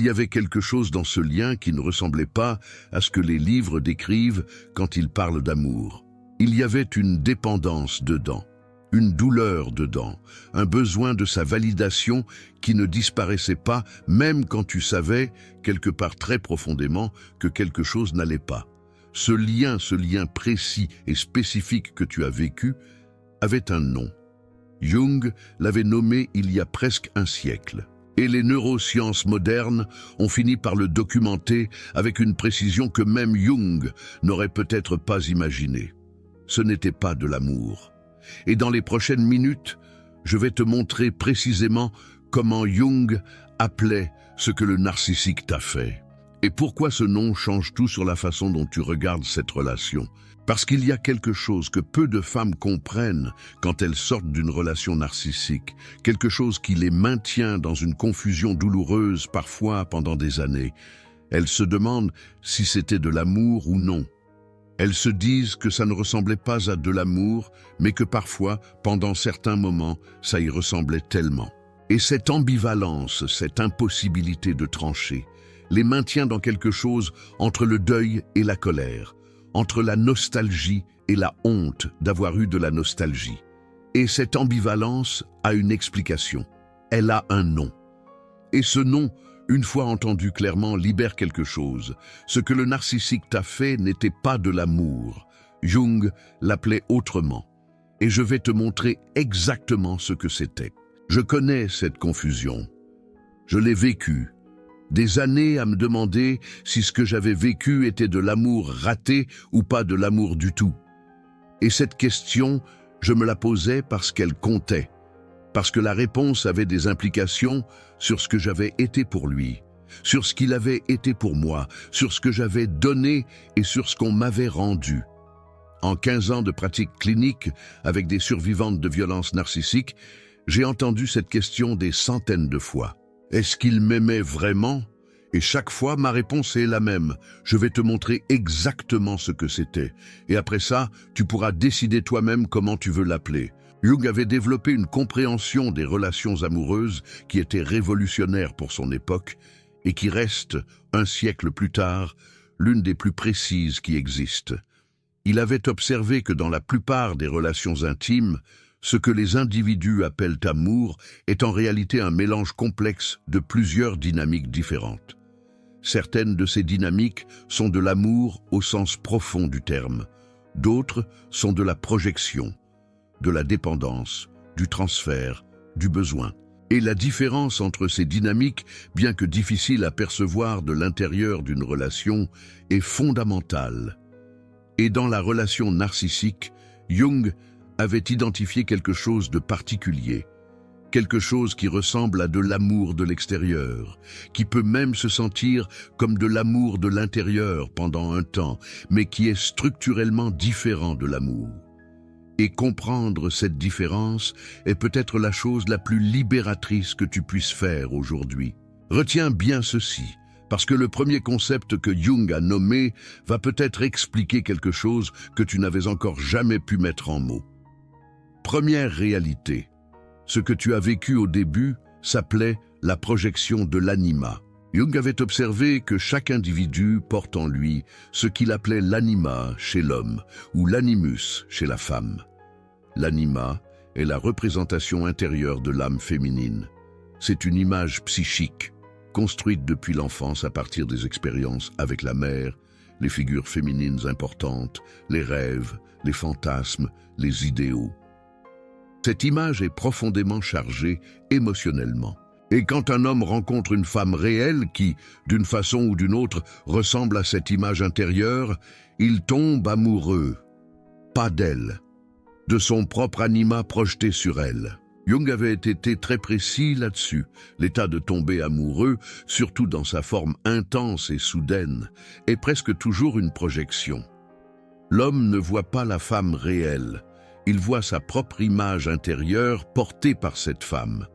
Il y avait quelque chose dans ce lien qui ne ressemblait pas à ce que les livres décrivent quand ils parlent d'amour. Il y avait une dépendance dedans, une douleur dedans, un besoin de sa validation qui ne disparaissait pas même quand tu savais, quelque part très profondément, que quelque chose n'allait pas. Ce lien précis et spécifique que tu as vécu, avait un nom. Jung l'avait nommé il y a presque un siècle. Et les neurosciences modernes ont fini par le documenter avec une précision que même Jung n'aurait peut-être pas imaginée. Ce n'était pas de l'amour. Et dans les prochaines minutes, je vais te montrer précisément comment Jung appelait ce que le narcissique t'a fait. Et pourquoi ce nom change tout sur la façon dont tu regardes cette relation. Parce qu'il y a quelque chose que peu de femmes comprennent quand elles sortent d'une relation narcissique, quelque chose qui les maintient dans une confusion douloureuse parfois pendant des années. Elles se demandent si c'était de l'amour ou non. Elles se disent que ça ne ressemblait pas à de l'amour, mais que parfois, pendant certains moments, ça y ressemblait tellement. Et cette ambivalence, cette impossibilité de trancher, les maintient dans quelque chose entre le deuil et la colère, entre la nostalgie et la honte d'avoir eu de la nostalgie. Et cette ambivalence a une explication. Elle a un nom. Et ce nom, une fois entendu clairement, libère quelque chose. Ce que le narcissique t'a fait n'était pas de l'amour. Jung l'appelait autrement. Et je vais te montrer exactement ce que c'était. Je connais cette confusion. Je l'ai vécue. Des années à me demander si ce que j'avais vécu était de l'amour raté ou pas de l'amour du tout. Et cette question, je me la posais parce qu'elle comptait, parce que la réponse avait des implications sur ce que j'avais été pour lui, sur ce qu'il avait été pour moi, sur ce que j'avais donné et sur ce qu'on m'avait rendu. En 15 ans de pratique clinique avec des survivantes de violences narcissiques, j'ai entendu cette question des centaines de fois. Est-ce qu'il m'aimait vraiment? Et chaque fois, ma réponse est la même. Je vais te montrer exactement ce que c'était. Et après ça, tu pourras décider toi-même comment tu veux l'appeler. Jung avait développé une compréhension des relations amoureuses qui était révolutionnaire pour son époque et qui reste, un siècle plus tard, l'une des plus précises qui existent. Il avait observé que dans la plupart des relations intimes, ce que les individus appellent amour est en réalité un mélange complexe de plusieurs dynamiques différentes. Certaines de ces dynamiques sont de l'amour au sens profond du terme. D'autres sont de la projection, de la dépendance, du transfert, du besoin. Et la différence entre ces dynamiques, bien que difficile à percevoir de l'intérieur d'une relation, est fondamentale. Et dans la relation narcissique, Jung avait identifié quelque chose de particulier, quelque chose qui ressemble à de l'amour de l'extérieur, qui peut même se sentir comme de l'amour de l'intérieur pendant un temps, mais qui est structurellement différent de l'amour. Et comprendre cette différence est peut-être la chose la plus libératrice que tu puisses faire aujourd'hui. Retiens bien ceci, parce que le premier concept que Jung a nommé va peut-être expliquer quelque chose que tu n'avais encore jamais pu mettre en mots. Première réalité, ce que tu as vécu au début s'appelait la projection de l'anima. Jung avait observé que chaque individu porte en lui ce qu'il appelait l'anima chez l'homme ou l'animus chez la femme. L'anima est la représentation intérieure de l'âme féminine. C'est une image psychique, construite depuis l'enfance à partir des expériences avec la mère, les figures féminines importantes, les rêves, les fantasmes, les idéaux. Cette image est profondément chargée émotionnellement. Et quand un homme rencontre une femme réelle qui, d'une façon ou d'une autre, ressemble à cette image intérieure, il tombe amoureux, pas d'elle, de son propre anima projeté sur elle. Jung avait été très précis là-dessus. L'état de tomber amoureux, surtout dans sa forme intense et soudaine, est presque toujours une projection. L'homme ne voit pas la femme réelle. Il voit sa propre image intérieure portée par cette femme.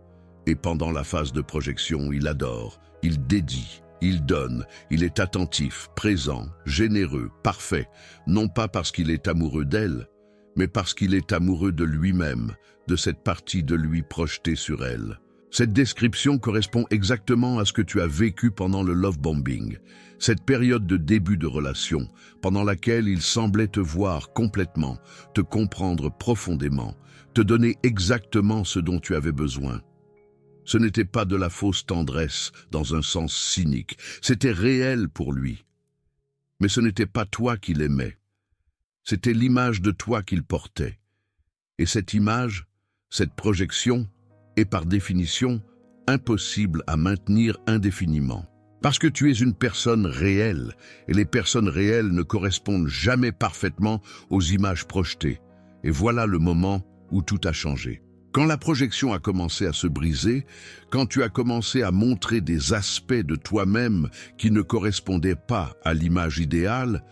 Et pendant la phase de projection, il adore, il dédie, il donne, il est attentif, présent, généreux, parfait, non pas parce qu'il est amoureux d'elle, mais parce qu'il est amoureux de lui-même, de cette partie de lui projetée sur elle. Cette description correspond exactement à ce que tu as vécu pendant le love bombing, cette période de début de relation, pendant laquelle il semblait te voir complètement, te comprendre profondément, te donner exactement ce dont tu avais besoin. Ce n'était pas de la fausse tendresse dans un sens cynique, c'était réel pour lui. Mais ce n'était pas toi qu'il aimait, c'était l'image de toi qu'il portait. Et cette image, cette projection, est par définition impossible à maintenir indéfiniment. Parce que tu es une personne réelle, et les personnes réelles ne correspondent jamais parfaitement aux images projetées. Et voilà le moment où tout a changé. Quand la projection a commencé à se briser, quand tu as commencé à montrer des aspects de toi-même qui ne correspondaient pas à l'image idéale,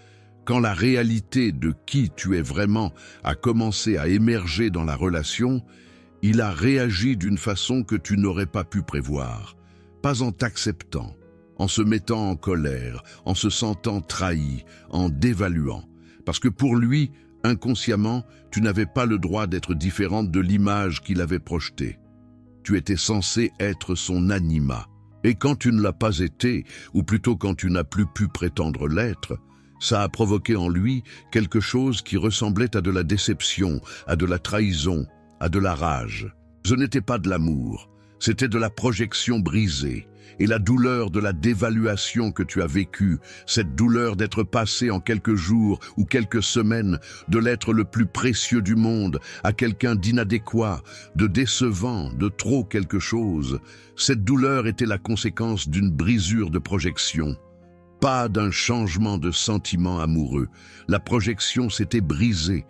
quand la réalité de qui tu es vraiment a commencé à émerger dans la relation, il a réagi d'une façon que tu n'aurais pas pu prévoir, pas en t'acceptant, en se mettant en colère, en se sentant trahi, en dévaluant. Parce que pour lui, inconsciemment, tu n'avais pas le droit d'être différente de l'image qu'il avait projetée. Tu étais censé être son anima. Et quand tu ne l'as pas été, ou plutôt quand tu n'as plus pu prétendre l'être, ça a provoqué en lui quelque chose qui ressemblait à de la déception, à de la trahison, à de la rage. Ce n'était pas de l'amour, c'était de la projection brisée. Et la douleur de la dévaluation que tu as vécue, cette douleur d'être passé en quelques jours ou quelques semaines de l'être le plus précieux du monde à quelqu'un d'inadéquat, de décevant, de trop quelque chose, cette douleur était la conséquence d'une brisure de projection, pas d'un changement de sentiment amoureux. La projection s'était brisée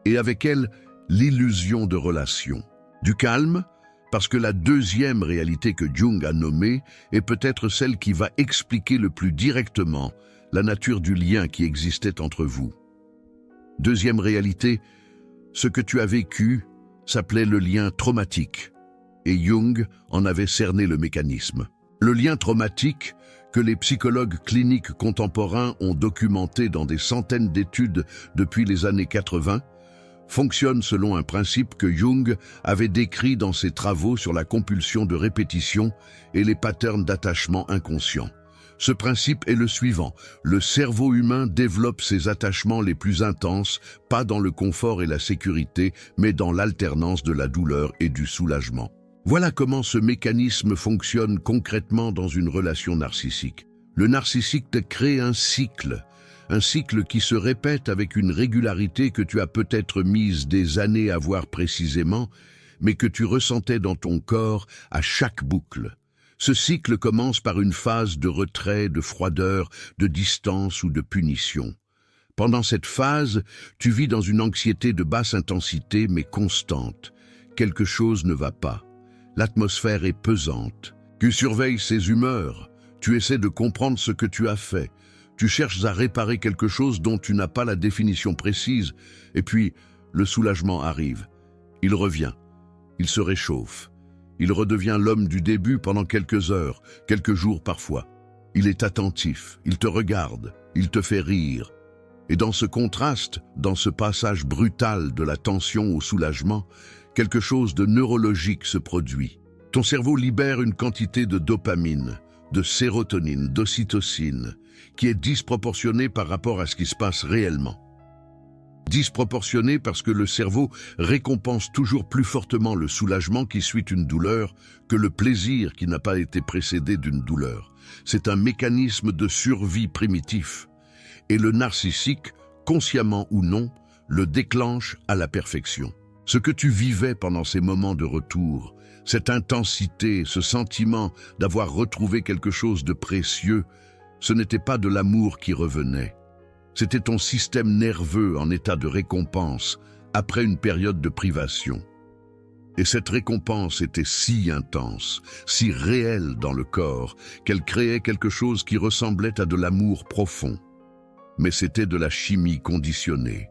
et avec elle, l'illusion de relation. Du calme, parce que la deuxième réalité que Jung a nommée est peut-être celle qui va expliquer le plus directement la nature du lien qui existait entre vous. Deuxième réalité, ce que tu as vécu s'appelait le lien traumatique, et Jung en avait cerné le mécanisme. Le lien traumatique, que les psychologues cliniques contemporains ont documenté dans des centaines d'études depuis les années 80, fonctionne selon un principe que Jung avait décrit dans ses travaux sur la compulsion de répétition et les patterns d'attachement inconscients. Ce principe est le suivant: le cerveau humain développe ses attachements les plus intenses, pas dans le confort et la sécurité, mais dans l'alternance de la douleur et du soulagement. Voilà comment ce mécanisme fonctionne concrètement dans une relation narcissique. Le narcissique crée un cycle qui se répète avec une régularité que tu as peut-être mise des années à voir précisément, mais que tu ressentais dans ton corps à chaque boucle. Ce cycle commence par une phase de retrait, de froideur, de distance ou de punition. Pendant cette phase, tu vis dans une anxiété de basse intensité mais constante. Quelque chose ne va pas. L'atmosphère est pesante. Tu surveilles ses humeurs. Tu essaies de comprendre ce que tu as fait. Tu cherches à réparer quelque chose dont tu n'as pas la définition précise. Et puis, le soulagement arrive. Il revient. Il se réchauffe. Il redevient l'homme du début pendant quelques heures, quelques jours parfois. Il est attentif. Il te regarde. Il te fait rire. Et dans ce contraste, dans ce passage brutal de la tension au soulagement, quelque chose de neurologique se produit. Ton cerveau libère une quantité de dopamine, de sérotonine, d'ocytocine, qui est disproportionnée par rapport à ce qui se passe réellement. Disproportionnée parce que le cerveau récompense toujours plus fortement le soulagement qui suit une douleur que le plaisir qui n'a pas été précédé d'une douleur. C'est un mécanisme de survie primitif. Et le narcissique, consciemment ou non, le déclenche à la perfection. Ce que tu vivais pendant ces moments de retour, cette intensité, ce sentiment d'avoir retrouvé quelque chose de précieux, ce n'était pas de l'amour qui revenait. C'était ton système nerveux en état de récompense après une période de privation. Et cette récompense était si intense, si réelle dans le corps, qu'elle créait quelque chose qui ressemblait à de l'amour profond. Mais c'était de la chimie conditionnée,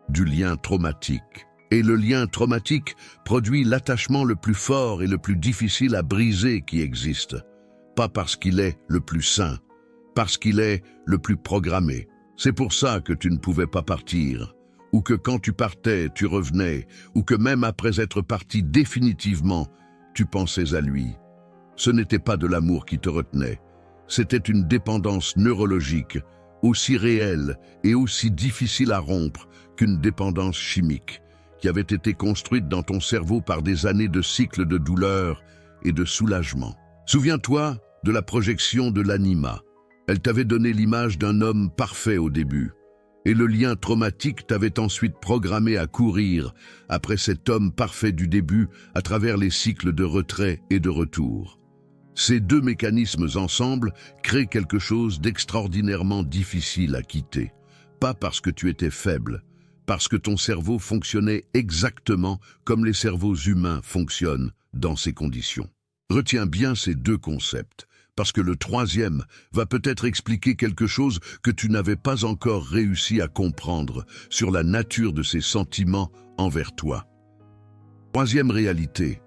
du lien traumatique. Et le lien traumatique produit l'attachement le plus fort et le plus difficile à briser qui existe. Pas parce qu'il est le plus sain, parce qu'il est le plus programmé. C'est pour ça que tu ne pouvais pas partir, ou que quand tu partais, tu revenais, ou que même après être parti définitivement, tu pensais à lui. Ce n'était pas de l'amour qui te retenait, c'était une dépendance neurologique, aussi réelle et aussi difficile à rompre qu'une dépendance chimique, qui avait été construite dans ton cerveau par des années de cycles de douleur et de soulagement. Souviens-toi de la projection de l'anima. Elle t'avait donné l'image d'un homme parfait au début, et le lien traumatique t'avait ensuite programmé à courir après cet homme parfait du début à travers les cycles de retrait et de retour. Ces deux mécanismes ensemble créent quelque chose d'extraordinairement difficile à quitter. Pas parce que tu étais faible, parce que ton cerveau fonctionnait exactement comme les cerveaux humains fonctionnent dans ces conditions. Retiens bien ces deux concepts, parce que le troisième va peut-être expliquer quelque chose que tu n'avais pas encore réussi à comprendre sur la nature de ces sentiments envers toi. Troisième réalité,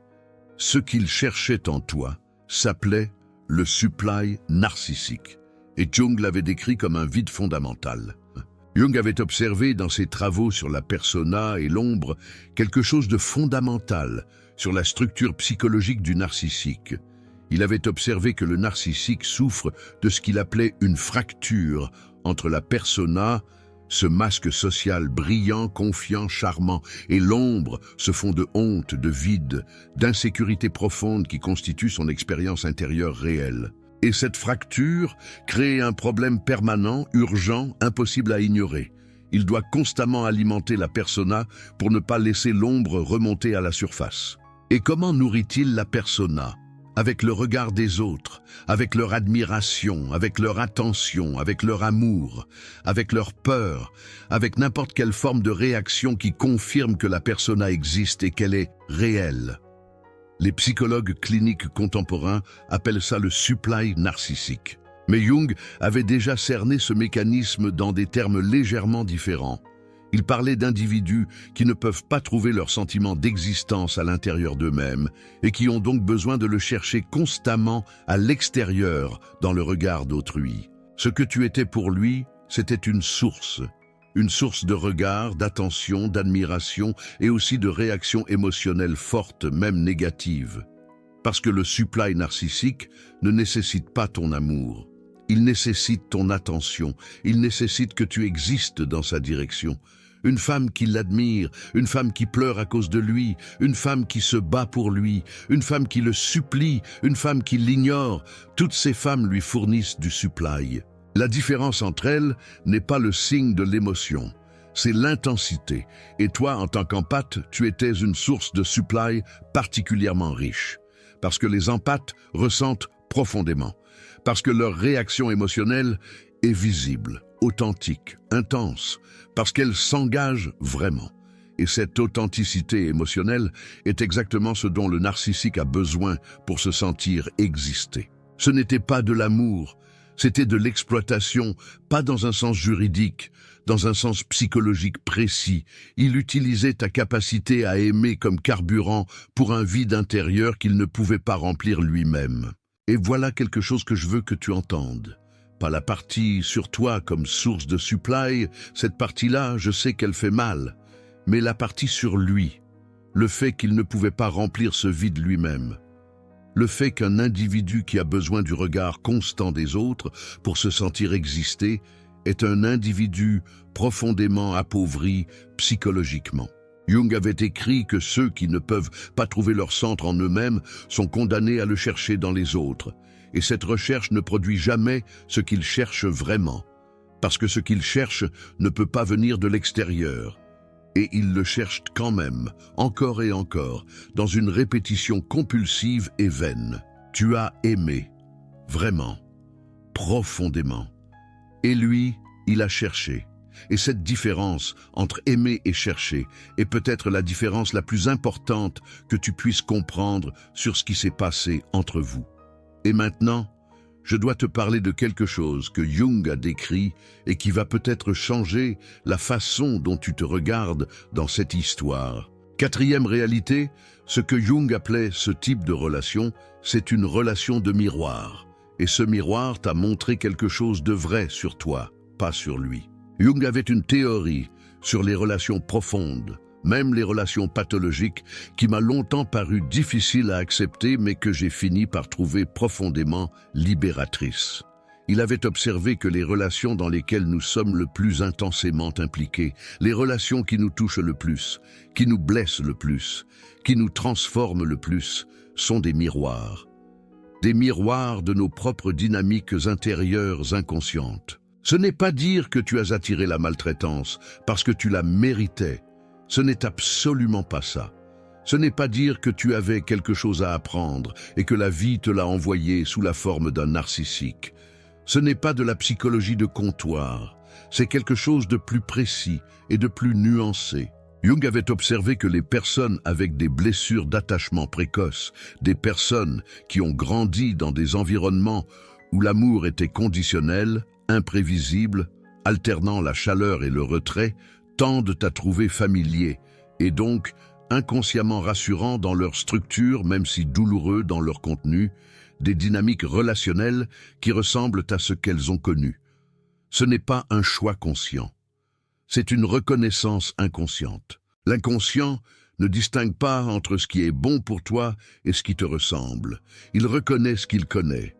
ce qu'il cherchait en toi s'appelait le supply narcissique, et Jung l'avait décrit comme un vide fondamental. Jung avait observé dans ses travaux sur la persona et l'ombre quelque chose de fondamental sur la structure psychologique du narcissique. Il avait observé que le narcissique souffre de ce qu'il appelait une fracture entre la persona, ce masque social brillant, confiant, charmant, et l'ombre, ce fond de honte, de vide, d'insécurité profonde qui constitue son expérience intérieure réelle. Et cette fracture crée un problème permanent, urgent, impossible à ignorer. Il doit constamment alimenter la persona pour ne pas laisser l'ombre remonter à la surface. Et comment nourrit-il la persona ? Avec le regard des autres, avec leur admiration, avec leur attention, avec leur amour, avec leur peur, avec n'importe quelle forme de réaction qui confirme que la persona existe et qu'elle est réelle. Les psychologues cliniques contemporains appellent ça le supply narcissique. Mais Jung avait déjà cerné ce mécanisme dans des termes légèrement différents. Il parlait d'individus qui ne peuvent pas trouver leur sentiment d'existence à l'intérieur d'eux-mêmes et qui ont donc besoin de le chercher constamment à l'extérieur dans le regard d'autrui. Ce que tu étais pour lui, c'était une source de regard, d'attention, d'admiration et aussi de réactions émotionnelles fortes, même négatives. Parce que le supply narcissique ne nécessite pas ton amour. Il nécessite ton attention, il nécessite que tu existes dans sa direction. Une femme qui l'admire, une femme qui pleure à cause de lui, une femme qui se bat pour lui, une femme qui le supplie, une femme qui l'ignore, toutes ces femmes lui fournissent du supply. La différence entre elles n'est pas le signe de l'émotion, c'est l'intensité. Et toi, en tant qu'empathe, tu étais une source de supply particulièrement riche. Parce que les empathes ressentent profondément. Parce que leur réaction émotionnelle est visible, authentique, intense, parce qu'elle s'engage vraiment. Et cette authenticité émotionnelle est exactement ce dont le narcissique a besoin pour se sentir exister. Ce n'était pas de l'amour, c'était de l'exploitation, pas dans un sens juridique, dans un sens psychologique précis. Il utilisait ta capacité à aimer comme carburant pour un vide intérieur qu'il ne pouvait pas remplir lui-même. Et voilà quelque chose que je veux que tu entendes. Pas la partie sur toi comme source de supply, cette partie-là, je sais qu'elle fait mal, mais la partie sur lui, le fait qu'il ne pouvait pas remplir ce vide lui-même. Le fait qu'un individu qui a besoin du regard constant des autres pour se sentir exister est un individu profondément appauvri psychologiquement. Jung avait écrit que ceux qui ne peuvent pas trouver leur centre en eux-mêmes sont condamnés à le chercher dans les autres. Et cette recherche ne produit jamais ce qu'ils cherchent vraiment, parce que ce qu'ils cherchent ne peut pas venir de l'extérieur. Et ils le cherchent quand même, encore et encore, dans une répétition compulsive et vaine. Tu as aimé, vraiment, profondément. Et lui, il a cherché. Et cette différence entre aimer et chercher est peut-être la différence la plus importante que tu puisses comprendre sur ce qui s'est passé entre vous. Et maintenant, je dois te parler de quelque chose que Jung a décrit et qui va peut-être changer la façon dont tu te regardes dans cette histoire. Quatrième réalité, ce que Jung appelait ce type de relation, c'est une relation de miroir. Et ce miroir t'a montré quelque chose de vrai sur toi, pas sur lui. Jung avait une théorie sur les relations profondes, même les relations pathologiques qui m'a longtemps paru difficiles à accepter mais que j'ai fini par trouver profondément libératrices. Il avait observé que les relations dans lesquelles nous sommes le plus intensément impliqués, les relations qui nous touchent le plus, qui nous blessent le plus, qui nous transforment le plus, sont des miroirs. Des miroirs de nos propres dynamiques intérieures inconscientes. Ce n'est pas dire que tu as attiré la maltraitance parce que tu la méritais. Ce n'est absolument pas ça. Ce n'est pas dire que tu avais quelque chose à apprendre et que la vie te l'a envoyé sous la forme d'un narcissique. Ce n'est pas de la psychologie de comptoir, c'est quelque chose de plus précis et de plus nuancé. Jung avait observé que les personnes avec des blessures d'attachement précoces, des personnes qui ont grandi dans des environnements où l'amour était conditionnel, imprévisible, alternant la chaleur et le retrait, tendent à trouver familier et donc inconsciemment rassurant dans leur structure, même si douloureux dans leur contenu, des dynamiques relationnelles qui ressemblent à ce qu'elles ont connu. Ce n'est pas un choix conscient. C'est une reconnaissance inconsciente. L'inconscient ne distingue pas entre ce qui est bon pour toi et ce qui te ressemble. Il reconnaît ce qu'il connaît.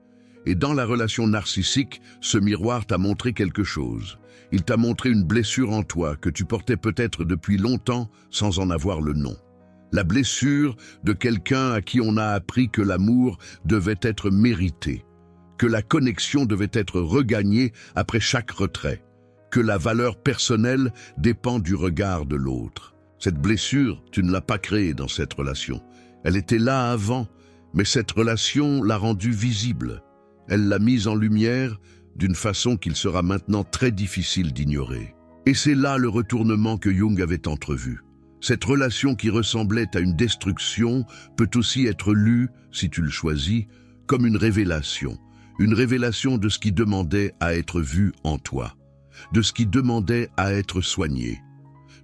Et dans la relation narcissique, ce miroir t'a montré quelque chose. Il t'a montré une blessure en toi que tu portais peut-être depuis longtemps sans en avoir le nom. La blessure de quelqu'un à qui on a appris que l'amour devait être mérité, que la connexion devait être regagnée après chaque retrait, que la valeur personnelle dépend du regard de l'autre. Cette blessure, tu ne l'as pas créée dans cette relation. Elle était là avant, mais cette relation l'a rendue visible. Elle l'a mise en lumière d'une façon qu'il sera maintenant très difficile d'ignorer. Et c'est là le retournement que Jung avait entrevu. Cette relation qui ressemblait à une destruction peut aussi être lue, si tu le choisis, comme une révélation de ce qui demandait à être vu en toi, de ce qui demandait à être soigné,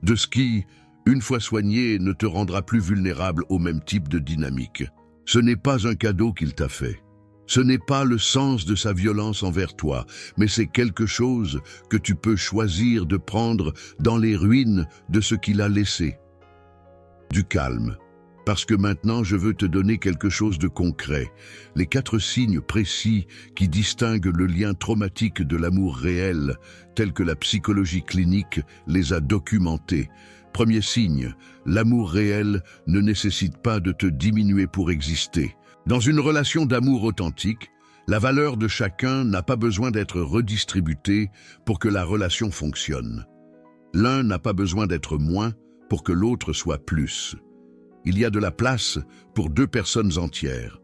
de ce qui, une fois soigné, ne te rendra plus vulnérable au même type de dynamique. Ce n'est pas un cadeau qu'il t'a fait. Ce n'est pas le sens de sa violence envers toi, mais c'est quelque chose que tu peux choisir de prendre dans les ruines de ce qu'il a laissé. Du calme, parce que maintenant je veux te donner quelque chose de concret, les 4 signes précis qui distinguent le lien traumatique de l'amour réel, tel que la psychologie clinique les a documentés. Premier signe, l'amour réel ne nécessite pas de te diminuer pour exister. Dans une relation d'amour authentique, la valeur de chacun n'a pas besoin d'être redistributée pour que la relation fonctionne. L'un n'a pas besoin d'être moins pour que l'autre soit plus. Il y a de la place pour 2 personnes entières.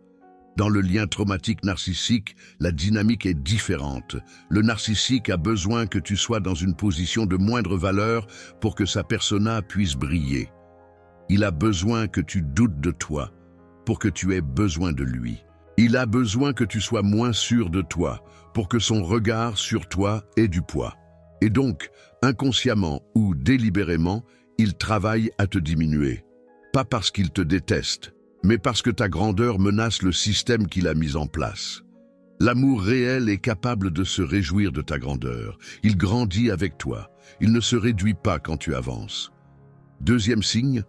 Dans le lien traumatique narcissique, la dynamique est différente. Le narcissique a besoin que tu sois dans une position de moindre valeur pour que sa persona puisse briller. Il a besoin que tu doutes de toi pour que tu aies besoin de lui. Il a besoin que tu sois moins sûr de toi pour que son regard sur toi ait du poids. Et donc, inconsciemment ou délibérément, il travaille à te diminuer. Pas parce qu'il te déteste, mais parce que ta grandeur menace le système qu'il a mis en place. L'amour réel est capable de se réjouir de ta grandeur. Il grandit avec toi. Il ne se réduit pas quand tu avances. Deuxième signe,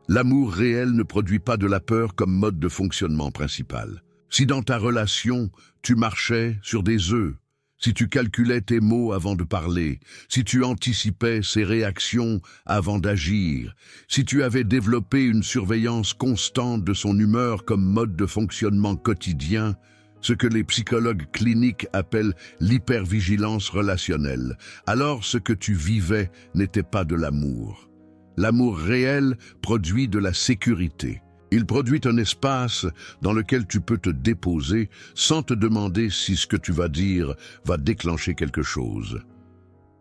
l'amour réel ne produit pas de la peur comme mode de fonctionnement principal. Si dans ta relation, tu marchais sur des œufs, si tu calculais tes mots avant de parler, si tu anticipais ses réactions avant d'agir, si tu avais développé une surveillance constante de son humeur comme mode de fonctionnement quotidien, ce que les psychologues cliniques appellent l'hypervigilance relationnelle, alors ce que tu vivais n'était pas de l'amour. L'amour réel produit de la sécurité. Il produit un espace dans lequel tu peux te déposer sans te demander si ce que tu vas dire va déclencher quelque chose.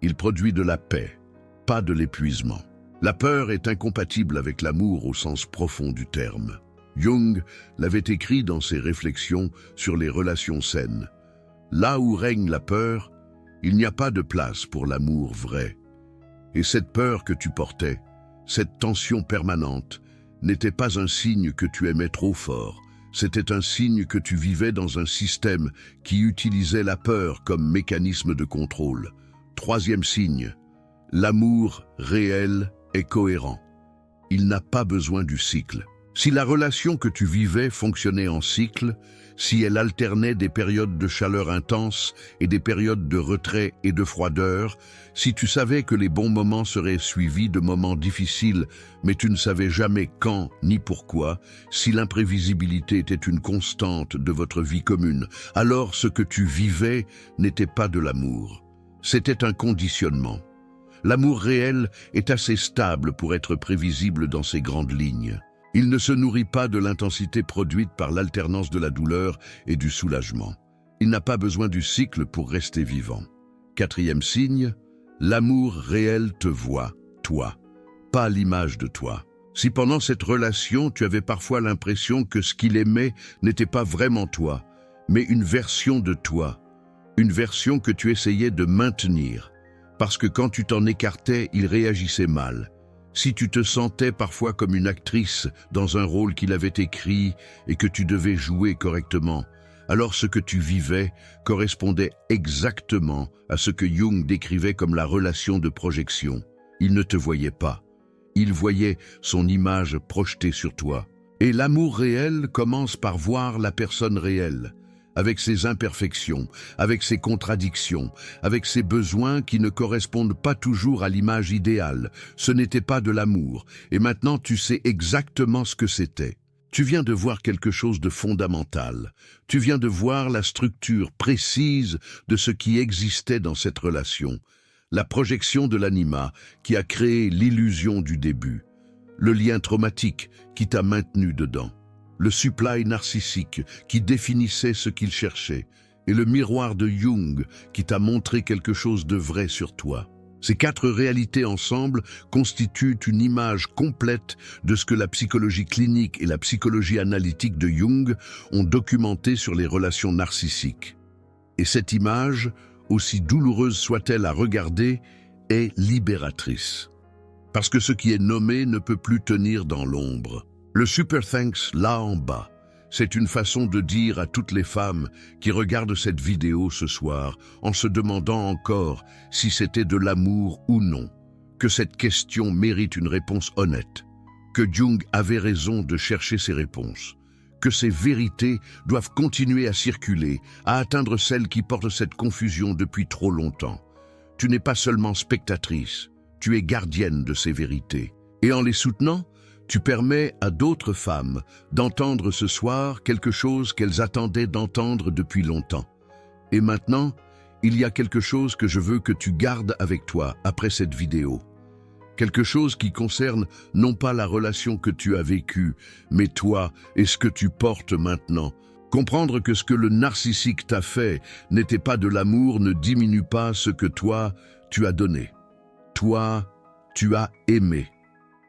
Il produit de la paix, pas de l'épuisement. La peur est incompatible avec l'amour au sens profond du terme. Jung l'avait écrit dans ses réflexions sur les relations saines. Là où règne la peur, il n'y a pas de place pour l'amour vrai. Et cette peur que tu portais, cette tension permanente, n'était pas un signe que tu aimais trop fort, c'était un signe que tu vivais dans un système qui utilisait la peur comme mécanisme de contrôle. Troisième signe, l'amour réel est cohérent. il n'a pas besoin du cycle. Si la relation que tu vivais fonctionnait en cycle, si elle alternait des périodes de chaleur intense et des périodes de retrait et de froideur, si tu savais que les bons moments seraient suivis de moments difficiles, mais tu ne savais jamais quand ni pourquoi, si l'imprévisibilité était une constante de votre vie commune, alors ce que tu vivais n'était pas de l'amour. C'était un conditionnement. L'amour réel est assez stable pour être prévisible dans ses grandes lignes. Il ne se nourrit pas de l'intensité produite par l'alternance de la douleur et du soulagement. Il n'a pas besoin du cycle pour rester vivant. 4e signe, l'amour réel te voit, toi, pas l'image de toi. Si pendant cette relation, tu avais parfois l'impression que ce qu'il aimait n'était pas vraiment toi, mais une version de toi, une version que tu essayais de maintenir, parce que quand tu t'en écartais, il réagissait mal. Si tu te sentais parfois comme une actrice dans un rôle qu'il avait écrit et que tu devais jouer correctement, alors ce que tu vivais correspondait exactement à ce que Jung décrivait comme la relation de projection. Il ne te voyait pas. Il voyait son image projetée sur toi. Et l'amour réel commence par voir la personne réelle, avec ses imperfections, avec ses contradictions, avec ses besoins qui ne correspondent pas toujours à l'image idéale. Ce n'était pas de l'amour, et maintenant tu sais exactement ce que c'était. Tu viens de voir quelque chose de fondamental. Tu viens de voir la structure précise de ce qui existait dans cette relation. La projection de l'anima qui a créé l'illusion du début. Le lien traumatique qui t'a maintenu dedans. Le supply narcissique qui définissait ce qu'il cherchait, et le miroir de Jung qui t'a montré quelque chose de vrai sur toi. Ces 4 réalités ensemble constituent une image complète de ce que la psychologie clinique et la psychologie analytique de Jung ont documenté sur les relations narcissiques. Et cette image, aussi douloureuse soit-elle à regarder, est libératrice. Parce que ce qui est nommé ne peut plus tenir dans l'ombre. Le Super Thanks là en bas, c'est une façon de dire à toutes les femmes qui regardent cette vidéo ce soir en se demandant encore si c'était de l'amour ou non, que cette question mérite une réponse honnête, que Jung avait raison de chercher ces réponses, que ces vérités doivent continuer à circuler, à atteindre celles qui portent cette confusion depuis trop longtemps. Tu n'es pas seulement spectatrice, tu es gardienne de ces vérités. Et en les soutenant, tu permets à d'autres femmes d'entendre ce soir quelque chose qu'elles attendaient d'entendre depuis longtemps. Et maintenant, il y a quelque chose que je veux que tu gardes avec toi après cette vidéo. Quelque chose qui concerne non pas la relation que tu as vécue, mais toi et ce que tu portes maintenant. Comprendre que ce que le narcissique t'a fait n'était pas de l'amour ne diminue pas ce que toi, tu as donné. Toi, tu as aimé.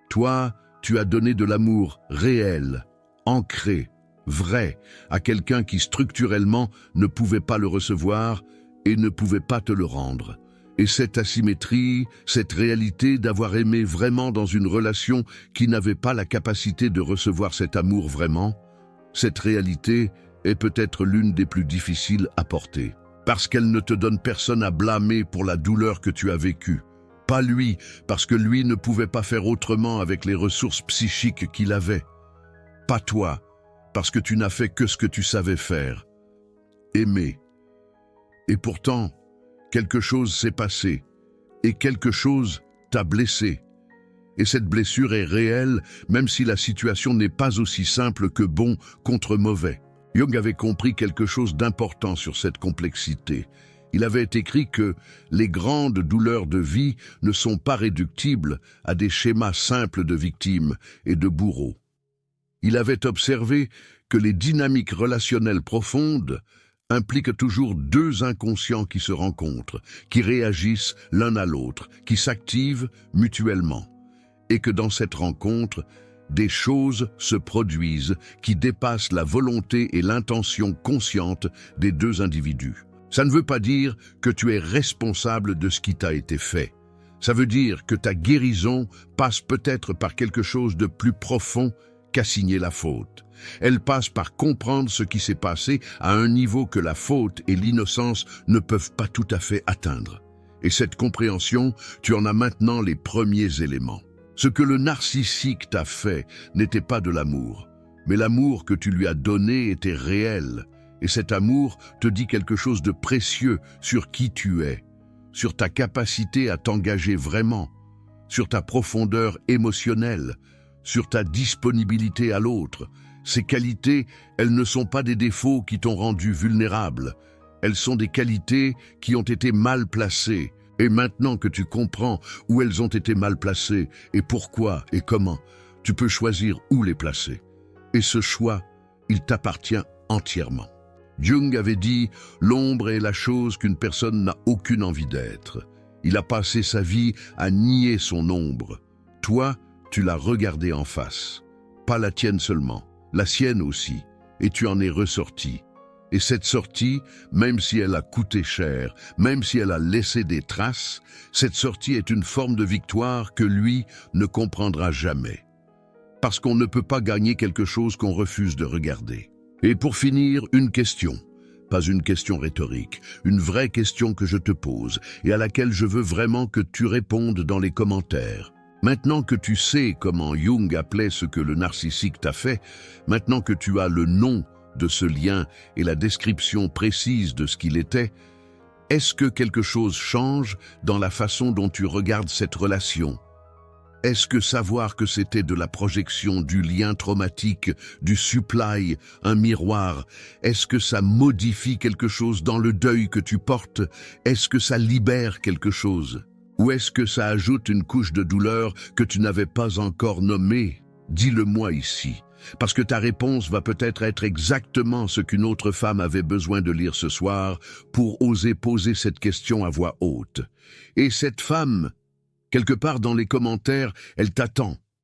Toi, tu as donné de l'amour réel, ancré, vrai, à quelqu'un qui structurellement ne pouvait pas le recevoir et ne pouvait pas te le rendre. Et cette asymétrie, cette réalité d'avoir aimé vraiment dans une relation qui n'avait pas la capacité de recevoir cet amour vraiment, cette réalité est peut-être l'une des plus difficiles à porter, parce qu'elle ne te donne personne à blâmer pour la douleur que tu as vécue. Pas lui, parce que lui ne pouvait pas faire autrement avec les ressources psychiques qu'il avait. Pas toi, parce que tu n'as fait que ce que tu savais faire. Aimer. Et pourtant, quelque chose s'est passé, et quelque chose t'a blessé. Et cette blessure est réelle, même si la situation n'est pas aussi simple que bon contre mauvais. Jung avait compris quelque chose d'important sur cette complexité. Il avait écrit que les grandes douleurs de vie ne sont pas réductibles à des schémas simples de victimes et de bourreaux. Il avait observé que les dynamiques relationnelles profondes impliquent toujours 2 inconscients qui se rencontrent, qui réagissent l'un à l'autre, qui s'activent mutuellement, et que dans cette rencontre, des choses se produisent qui dépassent la volonté et l'intention consciente des 2 individus. Ça ne veut pas dire que tu es responsable de ce qui t'a été fait. Ça veut dire que ta guérison passe peut-être par quelque chose de plus profond qu'assigner la faute. Elle passe par comprendre ce qui s'est passé à un niveau que la faute et l'innocence ne peuvent pas tout à fait atteindre. Et cette compréhension, tu en as maintenant les premiers éléments. Ce que le narcissique t'a fait n'était pas de l'amour, mais l'amour que tu lui as donné était réel, et cet amour te dit quelque chose de précieux sur qui tu es, sur ta capacité à t'engager vraiment, sur ta profondeur émotionnelle, sur ta disponibilité à l'autre. Ces qualités, elles ne sont pas des défauts qui t'ont rendu vulnérable, elles sont des qualités qui ont été mal placées. Et maintenant que tu comprends où elles ont été mal placées et pourquoi et comment, tu peux choisir où les placer. Et ce choix, il t'appartient entièrement. Jung avait dit « L'ombre est la chose qu'une personne n'a aucune envie d'être ». Il a passé sa vie à nier son ombre. Toi, tu l'as regardée en face. Pas la tienne seulement, la sienne aussi. Et tu en es ressorti. Et cette sortie, même si elle a coûté cher, même si elle a laissé des traces, cette sortie est une forme de victoire que lui ne comprendra jamais. Parce qu'on ne peut pas gagner quelque chose qu'on refuse de regarder. Et pour finir, une question. Pas une question rhétorique, une vraie question que je te pose et à laquelle je veux vraiment que tu répondes dans les commentaires. Maintenant que tu sais comment Jung appelait ce que le narcissique t'a fait, maintenant que tu as le nom de ce lien et la description précise de ce qu'il était, est-ce que quelque chose change dans la façon dont tu regardes cette relation? Est-ce que savoir que c'était de la projection, du lien traumatique, du supply, un miroir, est-ce que ça modifie quelque chose dans le deuil que tu portes? Est-ce que ça libère quelque chose? Ou est-ce que ça ajoute une couche de douleur que tu n'avais pas encore nommée? Dis-le-moi ici. Parce que ta réponse va peut-être être exactement ce qu'une autre femme avait besoin de lire ce soir pour oser poser cette question à voix haute. Et cette femme, quelque part dans les commentaires, elle t'attend.